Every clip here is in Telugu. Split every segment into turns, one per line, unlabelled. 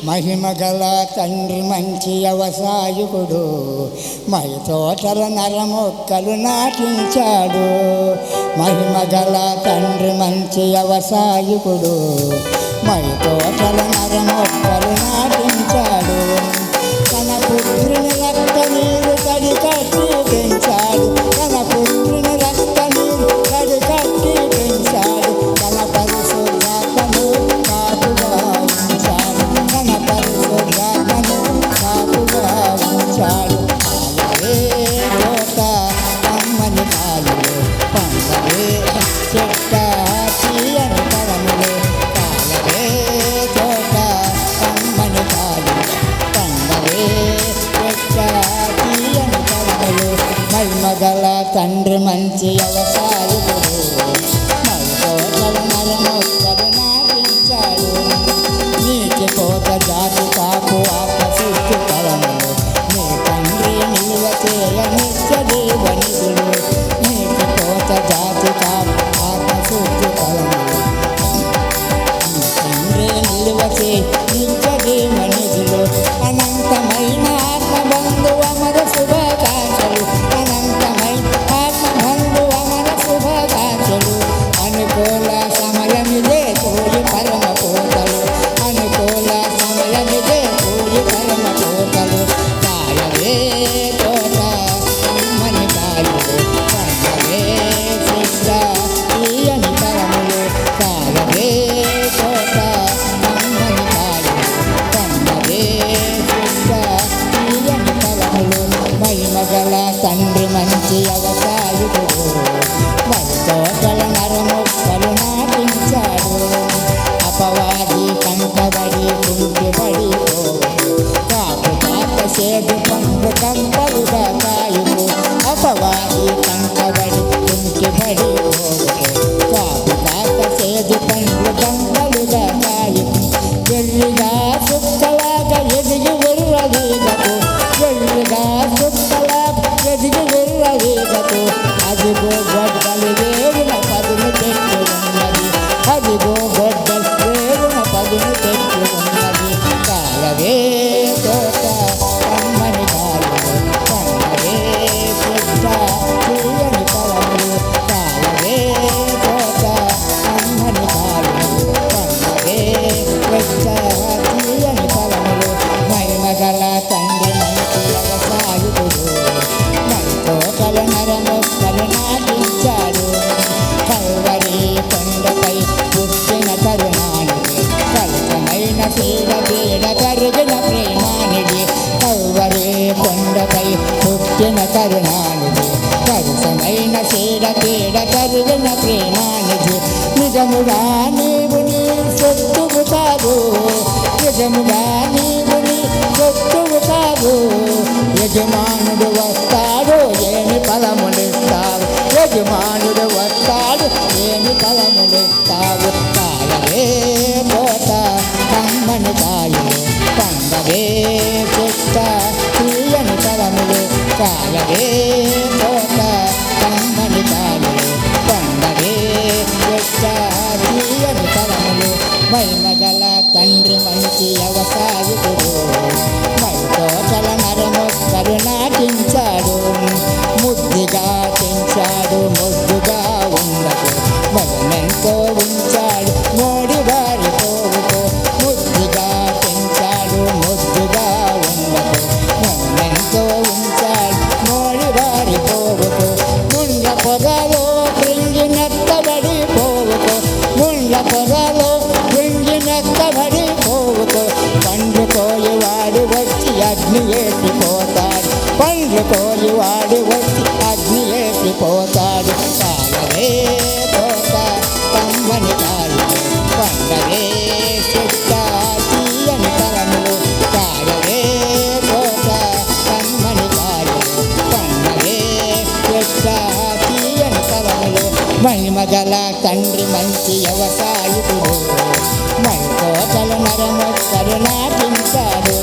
మహిమగల తండ్రి మంచి వ్యవసాయకుడు, మై తోటల నరమొక్కలు నాటించాడు. మహిమగల తండ్రి మంచి వ్యవసాయకుడు, మై తోటల నరమొక్కలు నాటించాడు. తన పుత్రుని రక్త నీరు తడి కట్టి పెంచాడు. తన పుత్రుని రక్త నీరు తడి కట్టి పెంచాడు. తన పరిశుద్ధాత్మను కాపుగా ఉంచాడు. తన పరిశుద్ధాత్మను కాపుగా ఉంచాడు. కాయవే తోట అమ్మని కాయలు, పండవే చెట్ట తీయని ఫలములు. కాయవే తోట అమ్మని కాయలు, పండవే చెట్ట తీయని ఫలములు. మహిమగల తండ్రి మంచి వ్యవసాయకుడు, మై తోటల నరమొక్కలు నాటించాడు. నీటి కోత జాతి కాపు ఆకసిస్తు ఫలములు, నీ తండ్రి నిలువ చేయ నిత్య జీవనిధులు. నీటి కోత జాతి కాపు ఆకసిస్తు ఫలములు, నీ తండ్రి నిలువ చేయ నిత్య జీవనిధులు. అనంతమైన ఆత్మబంధు అమర శుభాకాంక్షలు, అనంతమైన ఆత్మబంధు అమర శుభాకాంక్షలు. అనుకూల సమయమిదే తోడి పరమ కోతలు, అనుకూల సమయమిదే తోడి పరమ కోతలు. కాయవే తోట అమ్మని కాయలు, పండవే చెట్ట తీయని ఫలములు. కాయవే తోట అమ్మని కాయలు, పండవే చెట్ట తీయని ఫలములు. మహిమగల తండ్రి మంచి వ్యవసాయకుడు, మై తోటల నరమొక్కలు నాటించాడు. అపవాది కంటబడి కుంటిబడి పోవు, కాపు కాక సేదు పండు కంపలుగా కాయుము. అపవాది కంటబడి కుంటిబడి పోవు, కాపు కాక సేదు పండు కంపలుగా కాయుము. వెర్రిగా సుక్కలాగా ఎదిగి వెర్రవీగకు, వెర్రిగా సుక్కలాగా ఎదిగి వెర్రవీగకు. అదిగో గొడ్డలి వేరున పదును పెట్టి ఉన్నది, అదిగో గొడ్డలి వేరున పదును పెట్టి ఉన్నది. కాయవే తోట అమ్మని కాయలు, పండవే చెట్ట తీయని ఫలములు. కాయవే తోట అమ్మని కాయలు, పండవే చెట్ట తీయని ఫలములు. మహిమగల తండ్రి మంచి వ్యవసాయకుడు, మై తోటల నరమొక్కలు నాటించాడు. కల్వరి కొండపై పుట్టిన తరుణానికి, కల్పమైన సీడ పీడ కరిగిన ప్రేమానిది. కల్వరి కొండపై పుట్టిన తరుణానికి, కల్పమైన సీడ పీడ కరిగిన ప్రేమానిది. నిజముగా నీవు నీ సొత్తువు కాదు, నిజముగా నీవు నీ సొత్తువు కాదు. యజమానుడు వస్తాడు ఏమి ఫలములిస్తావు, యజమానుడు వస్తాడు ఏమి ఫలములిస్తావు. కాయవే తోట అమ్మని కాయలు, పండవే చెట్ట తీయని ఫలములు. కాయవే తోట అమ్మని కాయలు, పండవే చెట్ట తీయని ఫలములు. మహిమగల తండ్రి మంచి వ్యవసాయకుడు, మై తోటల నరమొక్కలు నాటించాడు. ముద్దుగా పెంచాడు ముద్దుగా ఉండకు, బలమెంతో ఉంచాడు మోడి వారి పోవుకో. ముద్దుగా పెంచాడు ముద్దుగా ఉండకు, బలమెంతో ఉంచాడు మోడి వారి పోవుకో. ముండ్ల పొదలో కృంగినెత్తబడి పోవుకో, ముండ్ల పొదలో కృంగినెత్తబడి పోవుకో. పండ్లు కోయివాడు వచ్చి అగ్ని ఏసిపోతాడు, పండ్లు కోయివాడు వచ్చి అగ్ని ఏసిపోతాడు. కాయవే తోట అమ్మని కాయలు, పండవే చెట్ట తీయని ఫలములు. కాయవే తోట అమ్మని కాయలు, పండవే చెట్ట తీయని ఫలములు. మహిమగల తండ్రి మంచి వ్యవసాయకుడు, మై తోటల నరమొక్కలు నాటించాడు.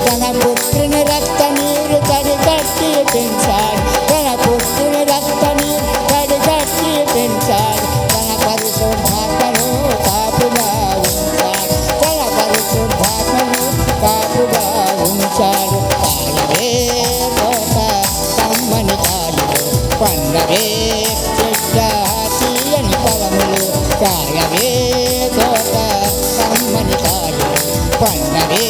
తన పుత్రుని రక్త నీరు తడి కట్టి పెంచాడు, తన పుత్రుని రక్త నీరు తడి కట్టి పెంచాడు. తన పరిశుద్ధాత్మను కాపుగా ఉంచాడు, తన పరిశుద్ధాత్మను పండవే చెట్ట తీయని ఫలములు కాయవే తోట కమ్మని కాయలు పండవే